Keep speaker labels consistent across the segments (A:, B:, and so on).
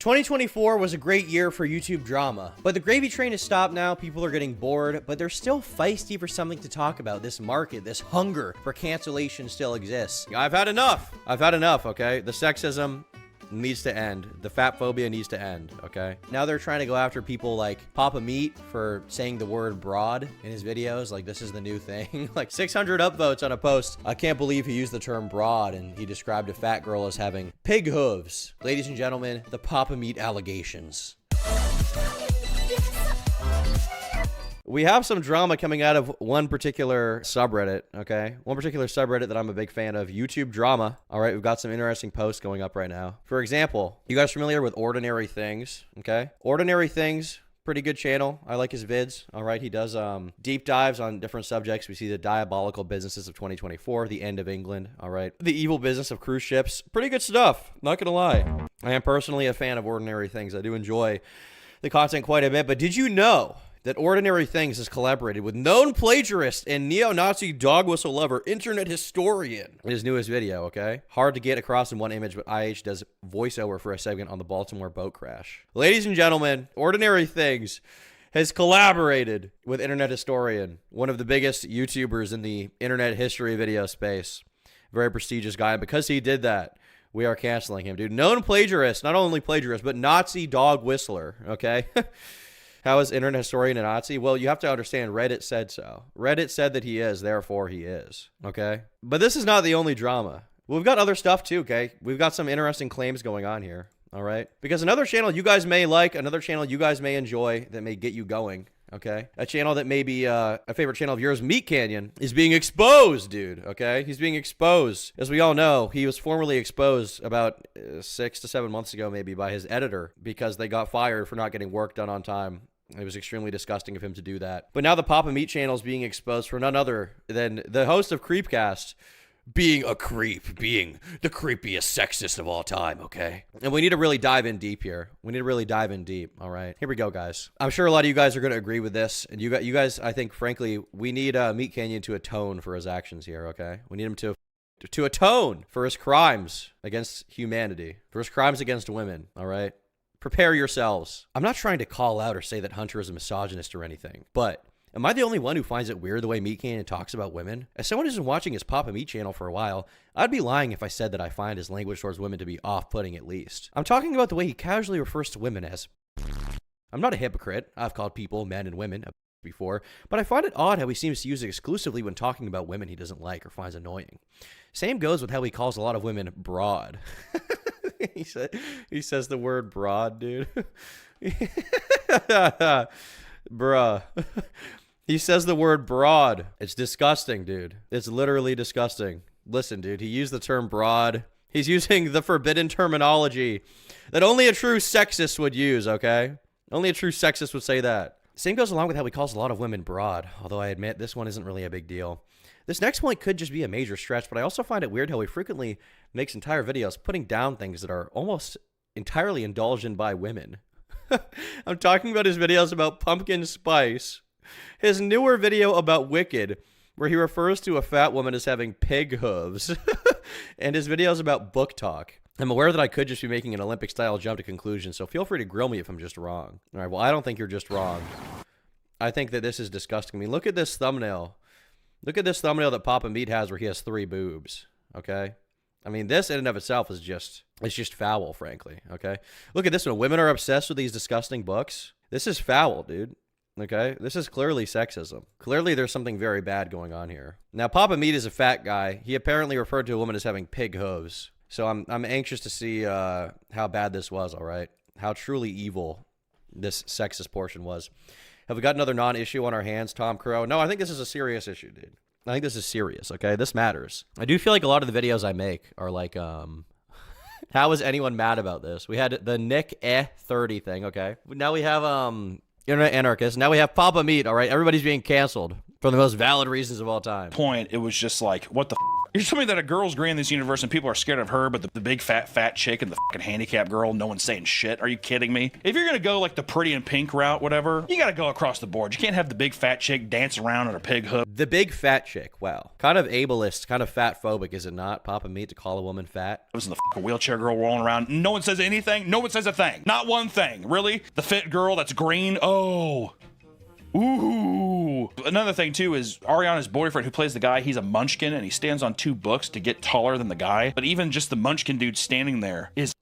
A: 2024 was a great year for YouTube drama, but the gravy train has stopped now. People are getting bored, but they're still feisty for something to talk about. This market, this hunger for cancellation still exists. I've had enough. I've had enough, okay? The sexism needs to end. The fatphobia needs to end, okay? Now they're trying to go after people like Papa Meat for saying the word broad in his videos. Like, this is the new thing. Like 600 upvotes on a post. I can't believe he used the term broad and he described a fat girl as having pig hooves. Ladies and gentlemen, the Papa Meat allegations. We have some drama coming out of one particular subreddit, okay? One particular subreddit that I'm a big fan of, YouTube drama. All right, we've got some interesting posts going up right now. For example, you guys familiar with Ordinary Things, okay? Ordinary Things, pretty good channel. I like his vids, all right? He does deep dives on different subjects. We see the diabolical businesses of 2024, the end of England, all right? The evil business of cruise ships. Pretty good stuff, not gonna lie. I am personally a fan of Ordinary Things. I do enjoy the content quite a bit, but did you know that Ordinary Things has collaborated with known plagiarist and neo-Nazi dog whistle lover, internet historian, in his newest video, okay? Hard to get across in one image, but IH does voiceover for a segment on the Baltimore boat crash. Ladies and gentlemen, Ordinary Things has collaborated with internet historian, one of the biggest YouTubers in the internet history video space. Very prestigious guy, and because he did that, we are canceling him, dude. Known plagiarist, not only plagiarist, but Nazi dog whistler, okay? How is internet historian a Nazi? Well, you have to understand, Reddit said so. Reddit said that he is, therefore he is, okay? But this is not the only drama. We've got other stuff too, okay? We've got some interesting claims going on here, all right? Because another channel you guys may like, another channel you guys may enjoy that may get you going, okay? A channel that may be a favorite channel of yours, MeatCanyon, is being exposed, dude, okay? He's being exposed. As we all know, he was formerly exposed about 6 to 7 months ago maybe by his editor because they got fired for not getting work done on time. It was extremely disgusting of him to do that. But now the Papa Meat channel is being exposed for none other than the host of Creepcast being a creep, being the creepiest sexist of all time, okay? And we need to really dive in deep here. We need to really dive in deep, all right? Here we go, guys. I'm sure a lot of you guys are going to agree with this. And you guys, I think, frankly, we need MeatCanyon to atone for his actions here, okay? We need him to atone for his crimes against humanity, for his crimes against women, all right? Prepare yourselves. I'm not trying to call out or say that Hunter is a misogynist or anything, but am I the only one who finds it weird the way MeatCanyon talks about women? As someone who's been watching his Papa Meat channel for a while, I'd be lying if I said that I find his language towards women to be off-putting at least. I'm talking about the way he casually refers to women as... I'm not a hypocrite. I've called people, men and women, before, but I find it odd how he seems to use it exclusively when talking about women he doesn't like or finds annoying. Same goes with how he calls a lot of women broad. He says the word broad, dude. Bruh. He says the word broad. It's disgusting, dude. It's literally disgusting. Listen, dude, he used the term broad. He's using the forbidden terminology that only a true sexist would use, okay? Only a true sexist would say that. Same goes along with how he calls a lot of women broad, although I admit this one isn't really a big deal. This next point could just be a major stretch, but I also find it weird how he frequently makes entire videos putting down things that are almost entirely indulged in by women. I'm talking about his videos about pumpkin spice, his newer video about Wicked, where he refers to a fat woman as having pig hooves, and his videos about book talk. I'm aware that I could just be making an Olympic-style jump to conclusion, so feel free to grill me if I'm just wrong. All right, well, I don't think you're just wrong. I think that this is disgusting. I mean, look at this thumbnail. Look at this thumbnail that Papa Meat has where he has 3 boobs, okay? I mean, this in and of itself is just, it's just foul, frankly, okay? Look at this one. Women are obsessed with these disgusting books. This is foul, dude, okay? This is clearly sexism. Clearly, there's something very bad going on here. Now, Papa Meat is a fat guy. He apparently referred to a woman as having pig hooves. So I'm anxious to see how bad this was, all right? How truly evil this sexist portion was. Have we got another non-issue on our hands, Tom Crow? No, I think this is a serious issue, dude. I think this is serious, okay? This matters. I do feel like a lot of the videos I make are like, how is anyone mad about this? We had the Nick 30 thing, okay? Now we have Internet Anarchist. Now we have Papa Meat, all right? Everybody's being canceled for the most valid reasons of all time.
B: Point, it was just like, what the f? You're telling me that a girl's great in this universe and people are scared of her, but the big fat chick and the fucking handicapped girl, no one's saying shit? Are you kidding me? If you're gonna go like the pretty and pink route, whatever, you gotta go across the board. You can't have the big fat chick dance around on a pig hoof.
A: The big fat chick, wow. Kind of ableist, kind of fat phobic, is it not, Papa Meat, to call a woman fat?
B: And the fucking wheelchair girl rolling around. No one says anything. No one says a thing. Not one thing. Really? The fit girl that's green? Oh. Ooh. Another thing too is Ariana's boyfriend who plays the guy, he's a munchkin and he stands on 2 books to get taller than the guy. But even just the munchkin dude standing there is...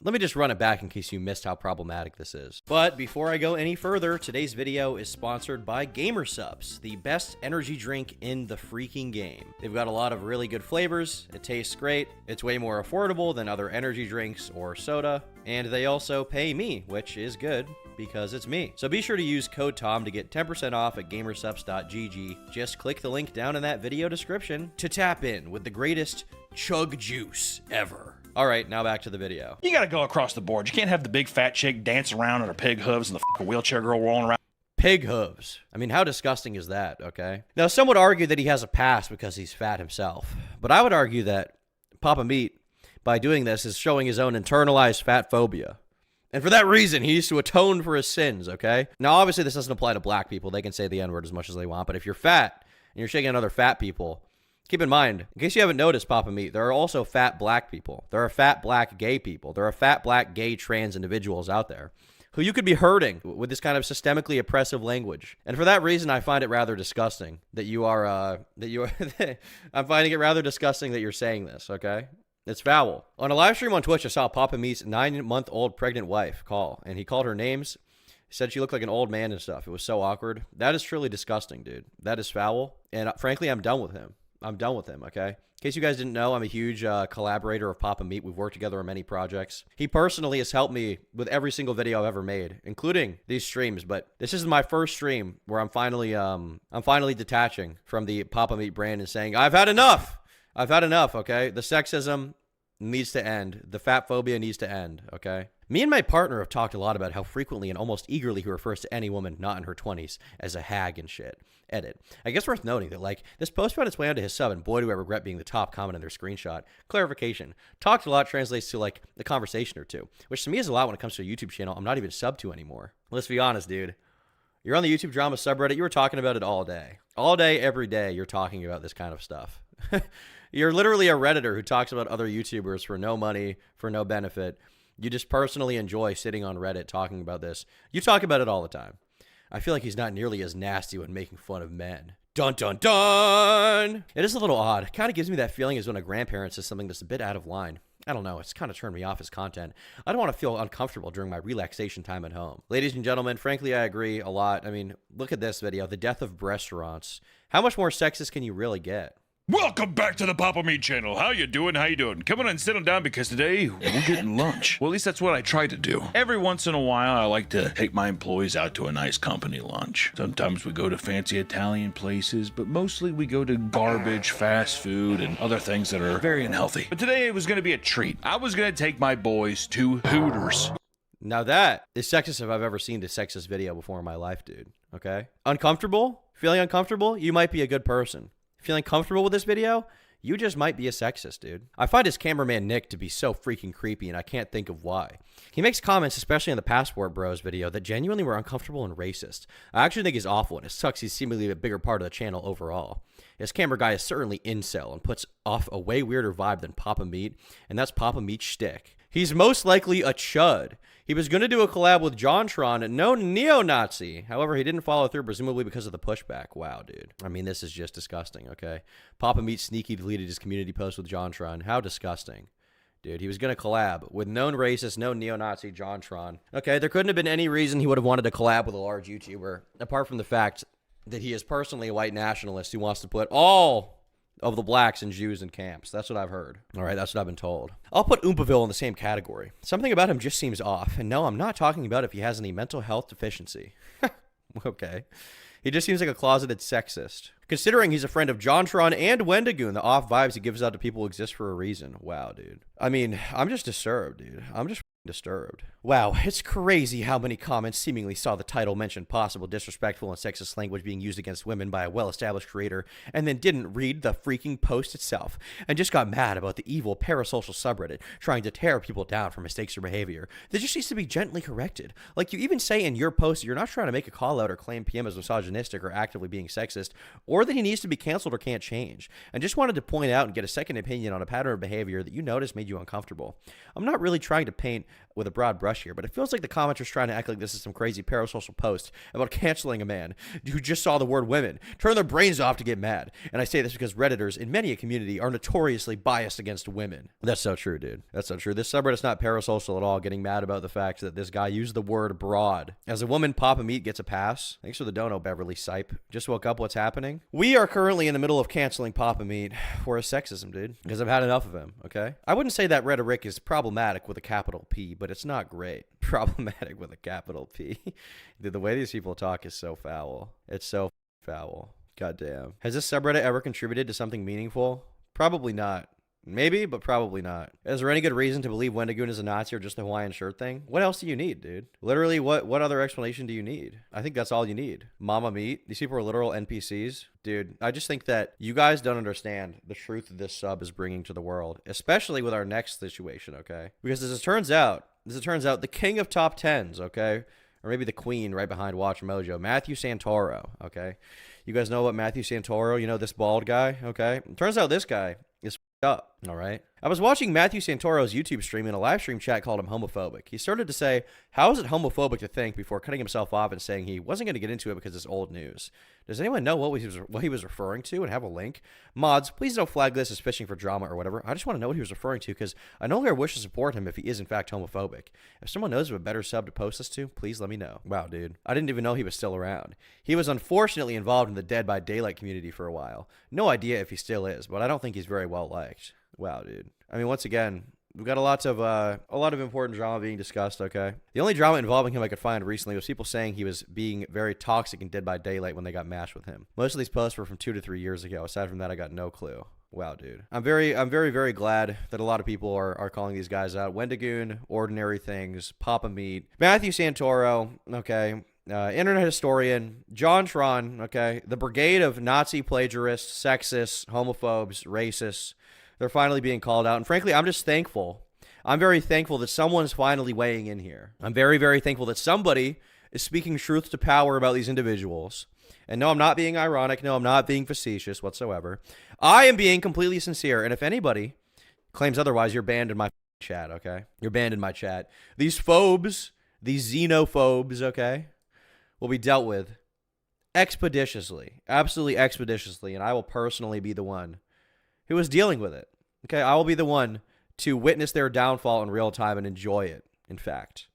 A: Let me just run it back in case you missed how problematic this is. But before I go any further, today's video is sponsored by Gamer Subs, the best energy drink in the freaking game. They've got a lot of really good flavors, it tastes great, it's way more affordable than other energy drinks or soda, and they also pay me, which is good because it's me. So be sure to use code TOM to get 10% off at gamersubs.gg. Just click the link down in that video description to tap in with the greatest chug juice ever. All right, now back to the video.
B: You gotta go across the board. You can't have the big fat chick dance around on her pig hooves and the fucking wheelchair girl rolling around.
A: Pig hooves. I mean, how disgusting is that, okay? Now, some would argue that he has a pass because he's fat himself. But I would argue that Papa Meat, by doing this, is showing his own internalized fat phobia. And for that reason, he needs to atone for his sins, okay? Now, obviously, this doesn't apply to black people. They can say the N-word as much as they want. But if you're fat and you're shaking on other fat people, keep in mind, in case you haven't noticed, Papa Meat, there are also fat black people. There are fat black gay people. There are fat black gay trans individuals out there who you could be hurting with this kind of systemically oppressive language. And for that reason, I find it rather disgusting that you are, I'm finding it rather disgusting that you're saying this, okay? It's foul. On a live stream on Twitch, I saw Papa Meat's 9-month-old pregnant wife call, and he called her names. He said she looked like an old man and stuff. It was so awkward. That is truly disgusting, dude. That is foul. And frankly, I'm done with him. I'm done with him, okay? In case you guys didn't know, I'm a huge collaborator of Papa Meat. We've worked together on many projects. He personally has helped me with every single video I've ever made, including these streams. But this is my first stream where I'm finally detaching from the Papa Meat brand and saying, I've had enough. I've had enough, okay? The sexism needs to end. The fat phobia needs to end, okay? Me and my partner have talked a lot about how frequently and almost eagerly he refers to any woman not in her 20s as a hag and shit. Edit. I guess worth noting that, like, this post found its way onto his sub, and boy, do I regret being the top comment in their screenshot. Clarification. Talked a lot translates to, like, a conversation or two, which to me is a lot when it comes to a YouTube channel I'm not even subbed to anymore. Let's be honest, dude. You're on the YouTube drama subreddit. You were talking about it all day. All day, every day, you're talking about this kind of stuff. You're literally a Redditor who talks about other YouTubers for no money, for no benefit. You just personally enjoy sitting on Reddit talking about this. You talk about it all the time. I feel like he's not nearly as nasty when making fun of men. Dun, dun, dun! It is a little odd. It kind of gives me that feeling as when a grandparent says something that's a bit out of line. I don't know. It's kind of turned me off his content. I don't want to feel uncomfortable during my relaxation time at home. Ladies and gentlemen, frankly, I agree a lot. I mean, look at this video. The death of restaurants. How much more sexist can you really get?
B: Welcome back to the Papa Meat channel. How you doing? How you doing? Come on and sit down because today we're getting lunch. Well, at least that's what I try to do. Every once in a while, I like to take my employees out to a nice company lunch. Sometimes we go to fancy Italian places, but mostly we go to garbage, fast food, and other things that are very unhealthy. But today it was going to be a treat. I was going to take my boys to Hooters.
A: Now that is sexist if I've ever seen a sexist video before in my life, dude. Okay? Uncomfortable? Feeling uncomfortable? You might be a good person. Feeling comfortable with this video? You just might be a sexist, dude. I find his cameraman Nick to be so freaking creepy, and I can't think of why. He makes comments, especially on the Passport Bros video, that genuinely were uncomfortable and racist. I actually think he's awful, and it sucks he's seemingly a bigger part of the channel overall. His camera guy is certainly incel and puts off a way weirder vibe than Papa Meat, and that's Papa Meat's shtick. He's most likely a chud. He was going to do a collab with JonTron, no neo-Nazi. However, he didn't follow through, presumably because of the pushback. Wow, dude. I mean, this is just disgusting, okay? Papa Meat sneaky deleted his community post with JonTron. How disgusting. Dude, he was going to collab with known racist, known neo-Nazi JonTron. Okay, there couldn't have been any reason he would have wanted to collab with a large YouTuber, apart from the fact that he is personally a white nationalist who wants to put all of the blacks and Jews in camps. That's what I've heard. All right, that's what I've been told. I'll put Oompaville in the same category. Something about him just seems off. And no, I'm not talking about if he has any mental health deficiency. Okay. He just seems like a closeted sexist. Considering he's a friend of JonTron and Wendigoon, the off vibes he gives out to people exist for a reason. Wow, dude. I mean, I'm just disturbed, dude. I'm just disturbed. Wow, it's crazy how many comments seemingly saw the title mention possible disrespectful and sexist language being used against women by a well-established creator and then didn't read the freaking post itself and just got mad about the evil parasocial subreddit trying to tear people down for mistakes or behavior that just needs to be gently corrected. Like you even say in your post you're not trying to make a call out or claim PM as misogynistic or actively being sexist or that he needs to be canceled or can't change, and just wanted to point out and get a second opinion on a pattern of behavior that you noticed made you uncomfortable. I'm not really trying to paint with a broad brush here, but it feels like the commenters trying to act like this is some crazy parasocial post about canceling a man who just saw the word women, turn their brains off to get mad. And I say this because Redditors in many a community are notoriously biased against women. That's so true, dude. That's so true. This subreddit's not parasocial at all, getting mad about the fact that this guy used the word broad. As a woman, Papa Meat gets a pass. Thanks for the dono, Beverly Sipe. Just woke up. What's happening? We are currently in the middle of canceling Papa Meat for his sexism, dude, because I've had enough of him, okay? I wouldn't say that rhetoric is problematic with a capital P, but it's not great. Problematic with a capital P. Dude, the way these people talk is so foul. It's so foul. Goddamn. Has this subreddit ever contributed to something meaningful? Probably not. Maybe, but probably not. Is there any good reason to believe Wendigoon is a Nazi or just a Hawaiian shirt thing? What else do you need, dude? Literally, what other explanation do you need? I think that's all you need. Mama Meat. These people are literal NPCs. Dude, I just think that you guys don't understand the truth that this sub is bringing to the world, especially with our next situation, okay? Because as it turns out, the king of top tens, okay? Or maybe the queen right behind Watch Mojo, Matthew Santoro, okay? You guys know what Matthew Santoro, you know, this bald guy, okay? It turns out this guy is up, all right? I was watching Matthew Santoro's YouTube stream and a live stream chat called him homophobic. He started to say, how is it homophobic to think, before cutting himself off and saying he wasn't going to get into it because it's old news. Does anyone know what he was referring to and have a link? Mods, please don't flag this as fishing for drama or whatever. I just want to know what he was referring to because I no longer wish to support him if he is in fact homophobic. If someone knows of a better sub to post this to, please let me know. Wow, dude. I didn't even know he was still around. He was unfortunately involved in the Dead by Daylight community for a while. No idea if he still is, but I don't think he's very well liked. Wow, dude. I mean, once again, we've got a lot of important drama being discussed, okay? The only drama involving him I could find recently was people saying he was being very toxic in Dead by Daylight when they got mashed with him. Most of these posts were from 2 to 3 years ago. Aside from that, I got no clue. Wow, dude. I'm very, very glad that a lot of people are calling these guys out. Wendigoon, Ordinary Things, Papa Meat, Matthew Santoro, okay? Internet historian, John Tron, okay? The brigade of Nazi plagiarists, sexists, homophobes, racists. They're finally being called out. And frankly, I'm just thankful. I'm very thankful that someone's finally weighing in here. I'm very, very thankful that somebody is speaking truth to power about these individuals. And no, I'm not being ironic. No, I'm not being facetious whatsoever. I am being completely sincere. And if anybody claims otherwise, you're banned in my chat, okay? You're banned in my chat. These phobes, these xenophobes, okay, will be dealt with expeditiously. Absolutely expeditiously. And I will personally be the one who is dealing with it. Okay, I will be the one to witness their downfall in real time and enjoy it, in fact.